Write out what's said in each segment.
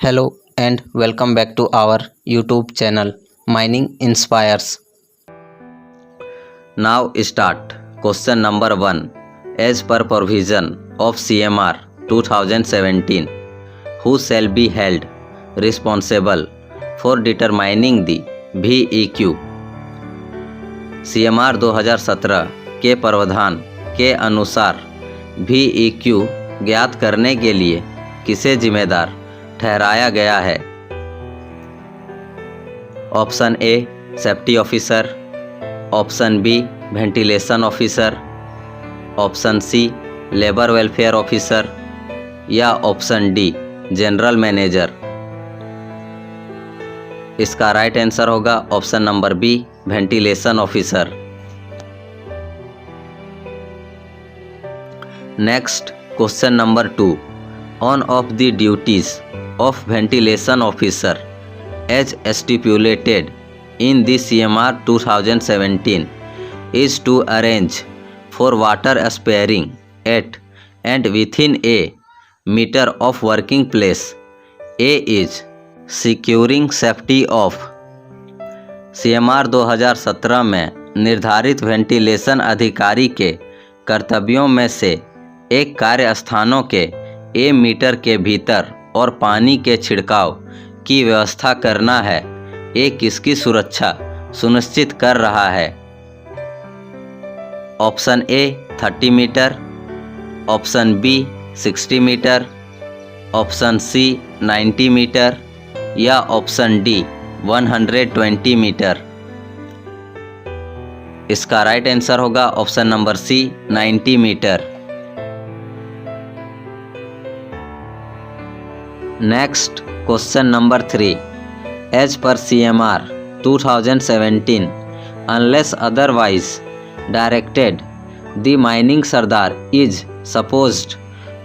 Hello and welcome back to our YouTube channel Mining Inspires. Now start. Question number 1. As per provision of CMR 2017, who shall be held responsible for determining the VEQ? CMR 2017 के प्रावधान के अनुसार VEQ ज्ञात करने के लिए किसे जिम्मेदार ठहराया गया है? Option A safety officer, option B ventilation officer, option C labour welfare officer या ऑप्शन डी जनरल मैनेजर। इसका राइट आंसर होगा option number B ventilation officer. Next question number 2. On of the duties of ventilation officer as stipulated in the CMR 2017 is to arrange for water sparing at and within a meter of working place. A is securing safety of. CMR 2017 में निर्धारित ventilation अधिकारी के कर्तव्यों में से एक कार्यस्थानों के ए metre के भीतर और पानी के छिड़काव की व्यवस्था करना है। ए किसकी सुरक्षा सुनिश्चित कर रहा है? Option A 30 metre, option B 60 metre, option C 90 metre या ऑप्शन डी 120 मीटर। इसका राइट आंसर होगा option number C 90 metre. Next question number 3. As per CMR 2017 unless otherwise directed the mining sardar is supposed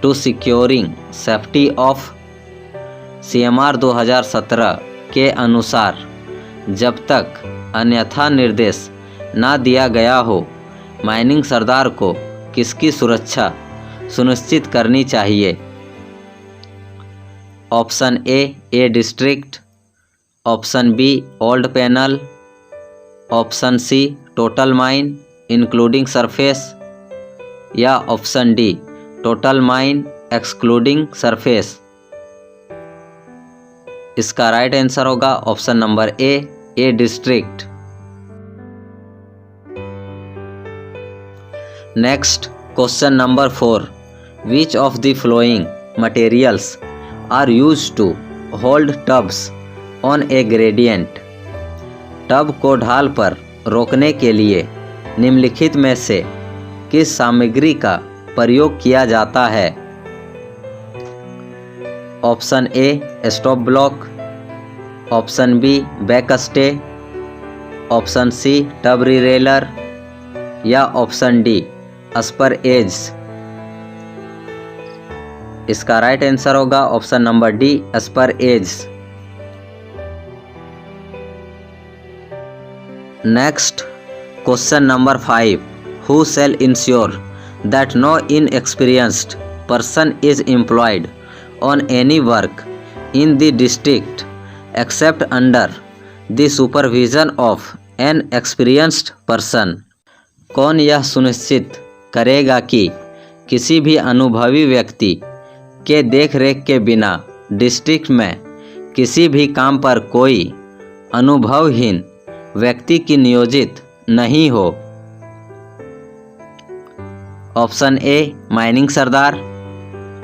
to securing safety of. CMR 2017 के अनुसार जब तक अन्यथा निर्देश ना दिया गया हो, माइनिंग सरदार को किसकी सुरक्षा सुनिश्चित करनी चाहिए? Option A district, option B old panel, option C total mine including surface या option D total mine excluding surface. इसका राइट आंसर होगा option number A district. Next question number 4. Which of the following materials are used to hold tubs on a gradient. Tub को ढाल पर रोकने के लिए निम्नलिखित में से किस सामग्री का प्रयोग किया जाता है? Option A stop block, option B back stay, option C tub rerailer या ऑप्शन डी स्पर एज। इसका राइट आंसर होगा option number D spur edge. Next question number 5. Who shall ensure that no inexperienced person is employed on any work in the district except under the supervision of an experienced person? कौन यह सुनिश्चित करेगा कि किसी भी अनुभवी व्यक्ति के देखरेख के बिना डिस्ट्रिक्ट में किसी भी काम पर कोई अनुभवहीन व्यक्ति की नियोजित नहीं हो? Option A mining sardar,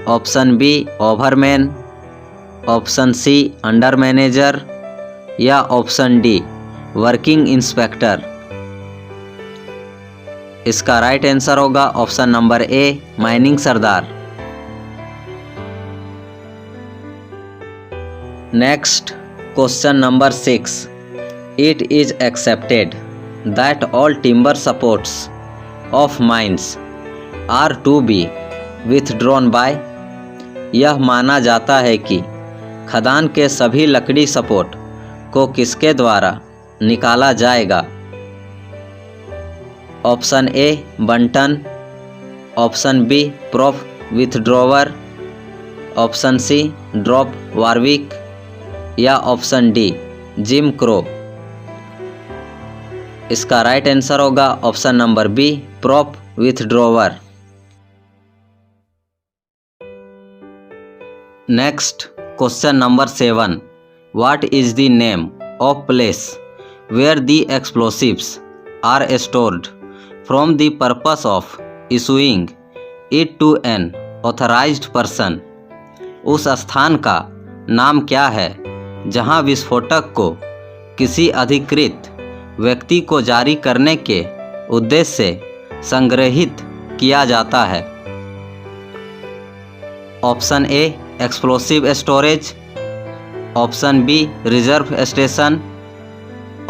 option B overman, option C under manager या ऑप्शन डी वर्किंग इंस्पेक्टर। इसका राइट आंसर होगा option number A mining sardar. Next question number 6. It is accepted that all timber supports of mines are to be withdrawn by. यह माना जाता है कि खदान के सभी लकड़ी सपोर्ट को किसके द्वारा निकाला जाएगा? Option A bunton, option B prop withdrawer, option C drop Warwick या ऑप्शन डी जिम क्रो। इसका राइट आंसर होगा option number B prop withdrawer. Next question number 7, what is the name of place where the explosives are stored from the purpose of issuing it to an authorised person. उस स्थान का नाम क्या है जहां विस्फोटक को किसी अधिकृत व्यक्ति को जारी करने के उद्देश्य से संग्रहित किया जाता है। Option A explosive storage, option B reserve station,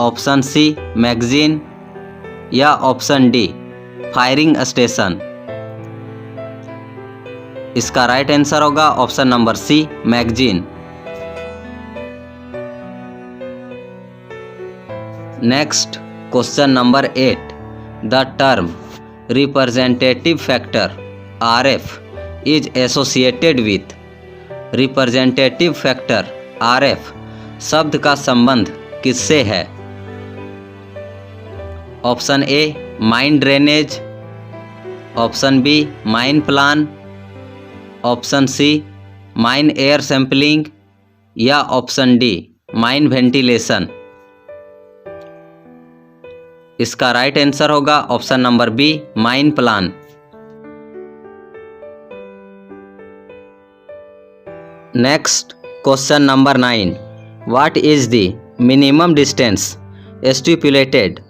option C magazine या ऑप्शन डी फायरिंग स्टेशन। इसका राइट आंसर होगा option number C magazine. Next question number 8, the term representative factor RF is associated with. Representative factor RF शब्द का संबंध किससे है? Option A mine drainage, option B mine plan, option C mine air sampling या option D mine ventilation. इसका right answer होगा option number B mine plan. Next question number 9, what is the minimum distance stipulated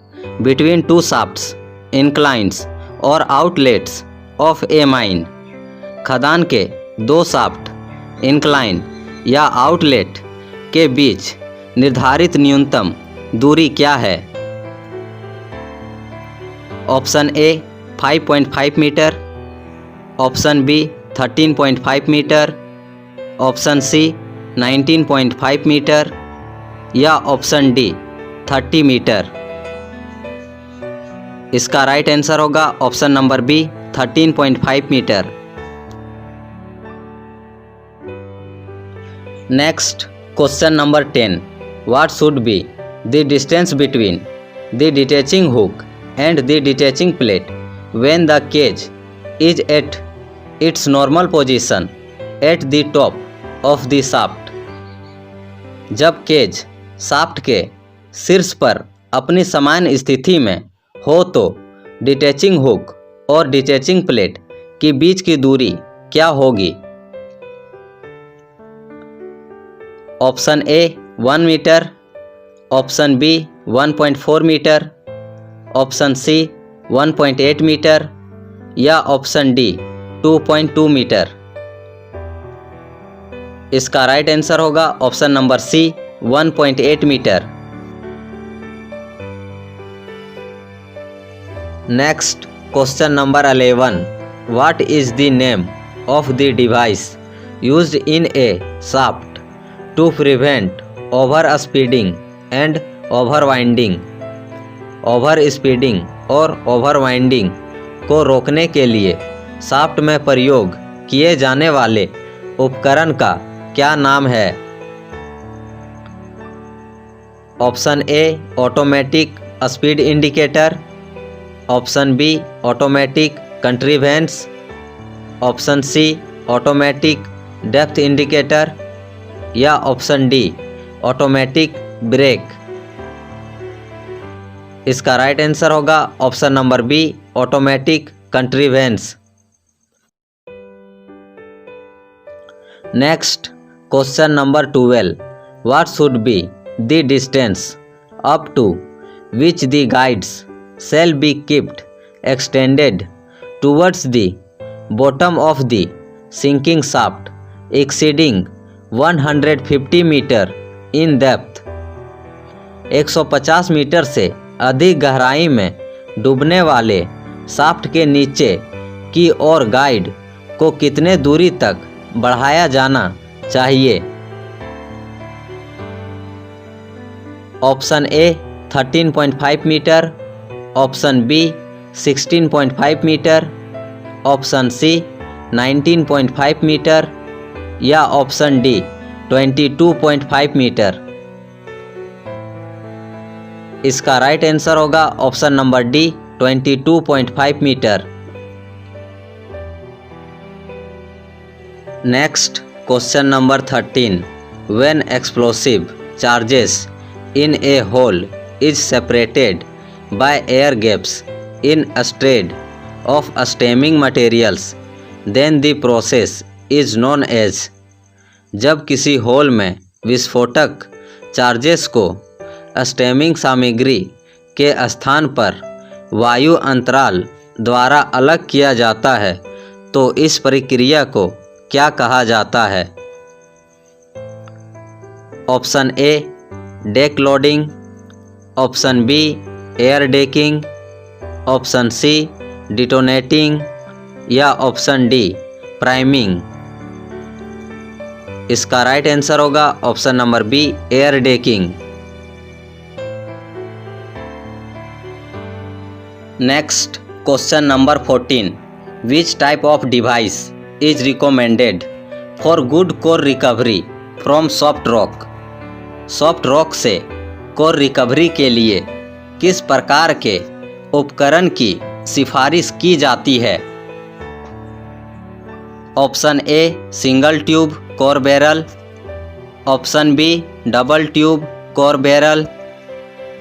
between two shafts, inclines और outlets of A mine. खदान के दो shaft, incline या outlet के बीच निर्धारित न्यूनतम दूरी क्या है? Option A 5.5 metre, option B 13.5 metre, option C 19.5 metre या ऑप्शन डी 30 मीटर। इसका राइट आंसर होगा option number B 13.5 metre. Next question number 10, what should be the distance between the detaching hook and the detaching plate when the cage is at its normal position at the top of the shaft। जब cage shaft के शीर्ष पर अपनी सामान्य स्थिति में हो तो डिटैचिंग हुक और डिटैचिंग प्लेट के बीच की दूरी क्या होगी? Option A 1 metre, option B 1.4 metre, option C 1.8 metre या ऑप्शन डी 2.2 मीटर। इसका राइट आंसर होगा option number C 1.8 metre. Next question number 11, what is the name of the device used in a shaft to prevent over speeding and over winding. Over speeding और over winding को रोकने के लिए shaft में प्रयोग किए जाने वाले उपकरण का क्या नाम है? Option A automatic speed indicator, option B automatic contrivance, option C automatic depth indicator या ऑप्शन डी ऑटोमेटिक ब्रेक। इसका राइट आंसर होगा option number B automatic contrivance. Next question number 12, what should be the distance up to which the guides shall be keeped extended towards the bottom of the sinking shaft exceeding 150 metre in depth. 150 metre से अधिक गहराई में डूबने वाले shaft के नीचे की ओर guide को कितने दूरी तक बढ़ाया जाना चाहिए? Option A 13.5 metre, option B 16.5 metre, option C 19.5 metre या ऑप्शन डी 22.5 मीटर। इसका राइट आंसर होगा option number D 22.5 metre. Next question number 13, when explosive charges in a hole is separated by air gaps instead of stemming materials then the process is known as. जब किसी whole में विस्फोटक charges को stemming सामग्री के स्थान पर वायु अंतराल द्वारा अलग किया जाता है तो इस प्रक्रिया को क्या कहा जाता है? Option A deck loading, option B air decking, option C detonating या ऑप्शन डी प्राइमिंग। इसका राइट आंसर होगा option number B air decking. Next question number 14, which type of device is recommended for good core recovery from soft rock. Soft rock से core recovery के लिए किस प्रकार के उपकरण की सिफारिश की जाती है? Option A single tube core barrel, option B double tube core barrel,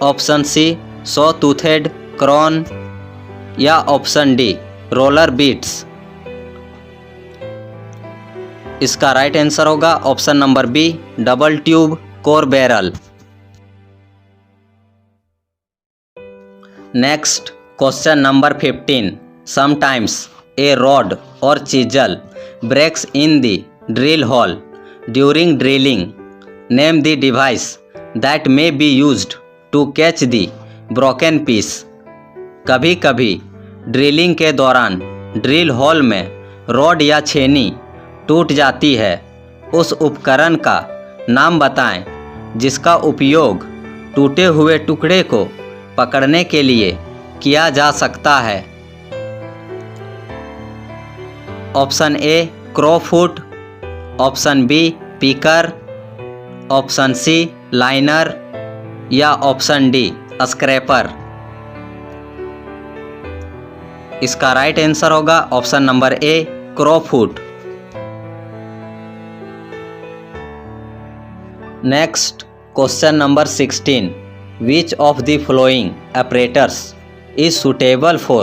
option C saw toothed crown या ऑप्शन डी रोलर बीट्स। इसका राइट आंसर होगा option number B double tube core barrel. Next question number 15, sometimes a rod और chisel breaks in the drill hole during drilling. Name the device that may be used to catch the broken piece. कभी कभी drilling के दौरान drill hall में rod या छेनी टूट जाती है। उस उपकरण का नाम बताएं जिसका उपयोग टूटे हुए टुकड़े को पकड़ने के लिए किया जा सकता है। Option A crowfoot, option B picker, option C liner या ऑप्शन डी स्क्रैपर। इसका राइट आंसर होगा option number A crowfoot. Next question number 16, which of the following apparatus is suitable for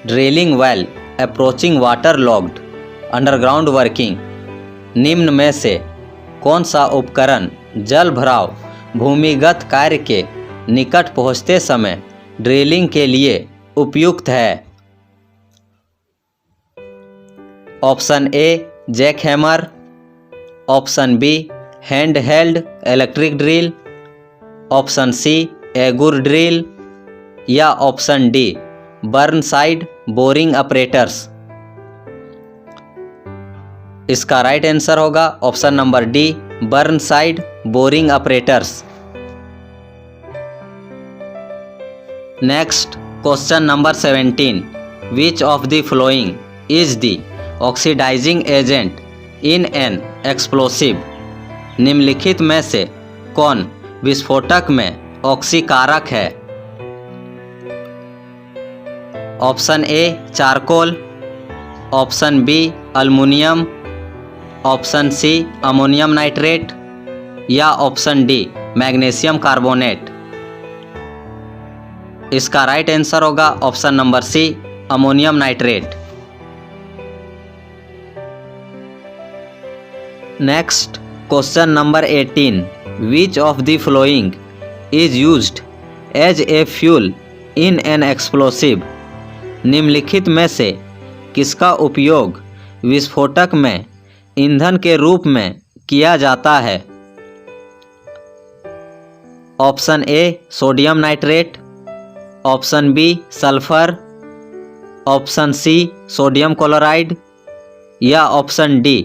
drilling while approaching waterlogged underground working। निम्न में से कौन सा उपकरण जल भराव भूमिगत कार्य के निकट पहुंचते समय ड्रिलिंग के लिए उपयुक्त है? Option A jack hammer, option B hand held electric drill, option C auger drill या option D Burnside boring operators. इसका राइट आंसर होगा option number D Burnside boring operators. Next question number 17, which of the following is the oxidising agent in an explosive. निम्नलिखित में से कौन विस्फोटक में ऑक्सीकारक है? Option A charcoal, option B aluminium, option C ammonium nitrate या ऑप्शन डी मैग्नीशियम कार्बोनेट। इसका राइट आंसर होगा option number C ammonium nitrate. Next question number 18, which of the following is used as a fuel in an explosive. निम्नलिखित में से किसका उपयोग विस्फोटक में ईंधन के रूप में किया जाता है? Option A sodium nitrate, option B sulphur, option C sodium chloride या ऑप्शन डी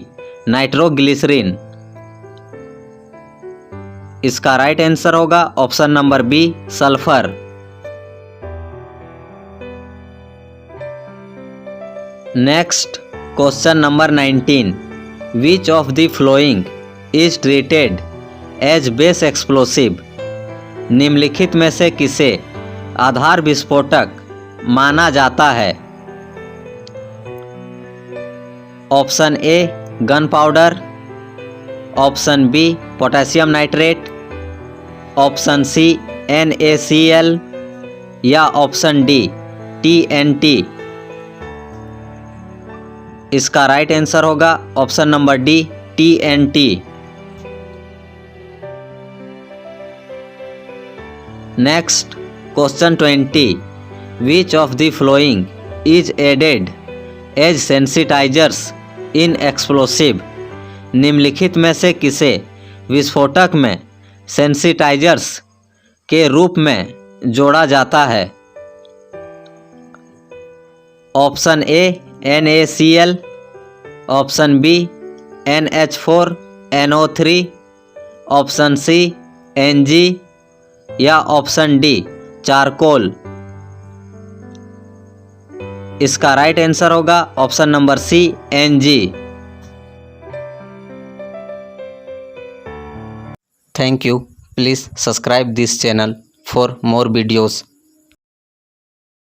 नाइट्रोग्लिसरीन। इसका राइट आंसर होगा option number B sulphur. Next question number 19, which of the following is treated as base explosive. निम्नलिखित में से किसे आधार विस्फोटक माना जाता है? Option A gun powder, option B potassium nitrate, option C NaCl या ऑप्शन डी TNT। इसका राइट आंसर होगा option number D TNT। Next question 20, which of the following is added as sensitisers in explosive. निम्नलिखित में से किसे विस्फोटक में सेंसिटाइजर्स के रूप में जोड़ा जाता है? Option A NaCl, option B NH4NO3, option C Ng या ऑप्शन डी चारकोल। इसका राइट आंसर होगा option number C Ng। Thank you. Please subscribe this channel for more videos.